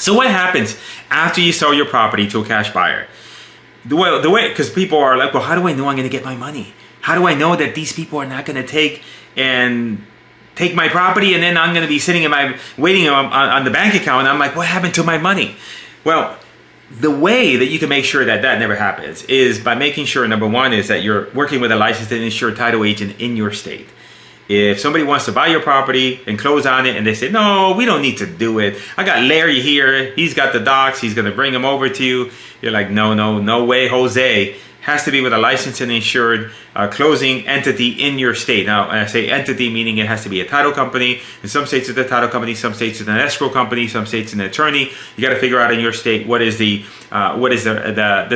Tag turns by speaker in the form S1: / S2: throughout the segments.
S1: So what happens after you sell your property to a cash buyer? The way, because people are like, well, how do I know I'm going to get my money? How do I know that these people are not going to take my property and then I'm going to be sitting waiting on the bank account? And I'm like, what happened to my money? Well, the way that you can make sure that that never happens is by making sure, number one, is that you're working with a licensed and insured title agent in your state. If somebody wants to buy your property and close on it and they say, no, we don't need to do it. I got Larry here. He's got the docs. He's going to bring them over to you. You're like, no way, Jose. Has to be with a licensed and insured closing entity in your state. Now, I say entity, meaning it has to be a title company. In some states, it's a title company. Some states, it's an escrow company. Some states, it's an attorney. You got to figure out in your state what is the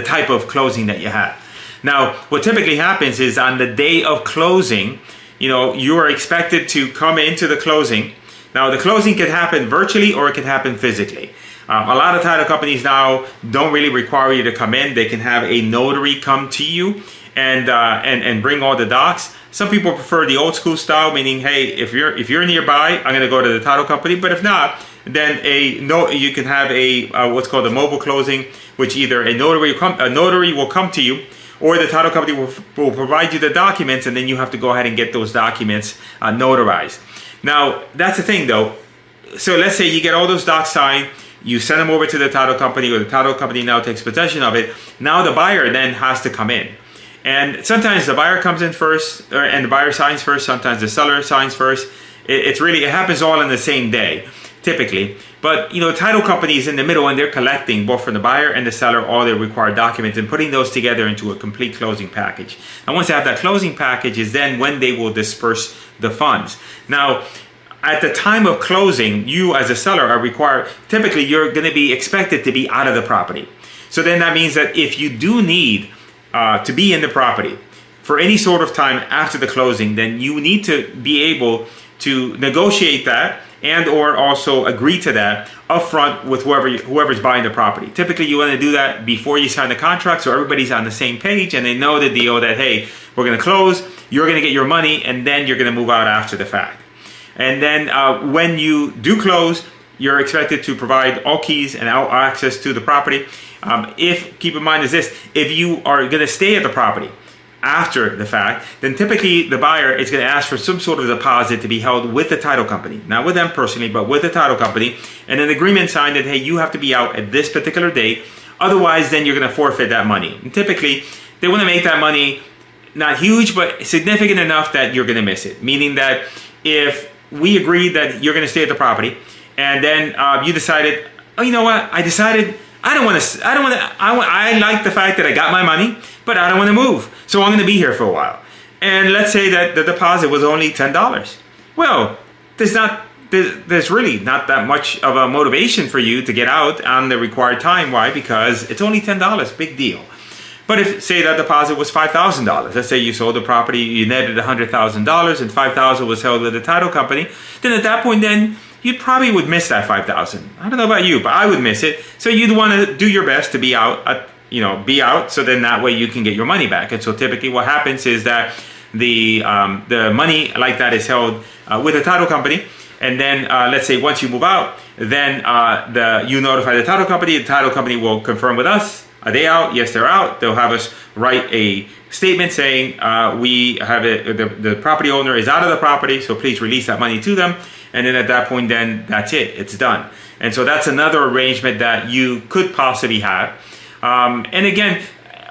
S1: type of closing that you have. Now, what typically happens is on the day of closing, you are expected to come into the closing. Now, the closing can happen virtually or it can happen physically. A lot of title companies now don't really require you to come in. They can have a notary come to you and bring all the docs. Some people prefer the old school style, meaning, hey, if you're nearby, I'm going to go to the title company. But if not, then you can have a what's called a mobile closing, which either a notary will come to you, or the title company will provide you the documents, and then you have to go ahead and get those documents notarized. Now, that's the thing, though. So let's say you get all those docs signed. You send them over to the title company, or the title company now takes possession of it. Now the buyer then has to come in. And sometimes the buyer comes in first, and the buyer signs first. Sometimes the seller signs first. It happens all in the same day, typically. But, title company is in the middle, and they're collecting both from the buyer and the seller all their required documents and putting those together into a complete closing package. And once they have that closing package is then when they will disperse the funds. Now, at the time of closing, you as a seller are required, typically you're going to be expected to be out of the property. So then that means that if you do need to be in the property for any sort of time after the closing, then you need to be able to negotiate that and or also agree to that upfront with whoever's buying the property. Typically, you want to do that before you sign the contract so everybody's on the same page and they know the deal that, hey, we're going to close, you're going to get your money, and then you're going to move out after the fact. And then when you do close, you're expected to provide all keys and access to the property. Keep in mind is this, if you are going to stay at the property after the fact, then typically the buyer is going to ask for some sort of deposit to be held with the title company. Not with them personally, but with the title company. And an agreement signed that, hey, you have to be out at this particular date. Otherwise, then you're going to forfeit that money. And typically, they want to make that money not huge, but significant enough that you're going to miss it. Meaning that if we agreed that you're going to stay at the property, and then you decided, oh, you know what? I like the fact that I got my money, but I don't want to move. So I'm going to be here for a while. And let's say that the deposit was only $10. Well, there's really not that much of a motivation for you to get out on the required time. Why? Because it's only $10, big deal. But if, say, that deposit was $5,000, let's say you sold the property, you netted $100,000 and $5,000 was held with the title company, then at that point then, you probably would miss that $5,000. I don't know about you, but I would miss it. So you'd want to do your best to be out, so then that way you can get your money back. And so typically what happens is that the money like that is held with the title company. And then let's say once you move out, then you notify the title company will confirm with us, are they out? Yes, they're out. They'll have us write a statement saying we have the property owner is out of the property, so please release that money to them. And then at that point, then that's it. It's done. And so that's another arrangement that you could possibly have. And again,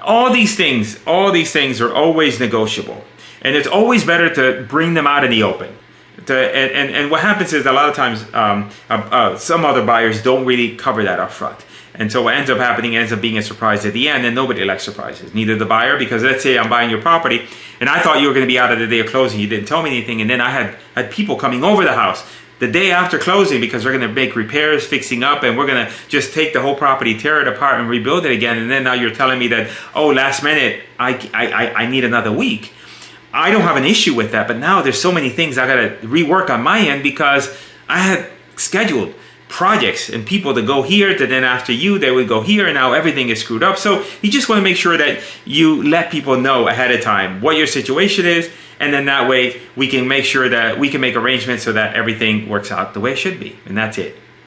S1: all these things are always negotiable. And it's always better to bring them out in the open. And what happens is a lot of times some other buyers don't really cover that up front. And so what ends up happening ends up being a surprise at the end, and nobody likes surprises. Neither the buyer, because let's say I'm buying your property, and I thought you were going to be out of the day of closing. You didn't tell me anything, and then I had people coming over the house the day after closing because we're going to make repairs, fixing up, and we're going to just take the whole property, tear it apart, and rebuild it again. And then now you're telling me that, oh, last minute, I need another week. I don't have an issue with that, but now there's so many things I got to rework on my end because I had scheduled projects and people to go here, to then after you, they would go here, and now everything is screwed up. So you just want to make sure that you let people know ahead of time what your situation is, and then that way we can make sure that we can make arrangements so that everything works out the way it should be. And that's it.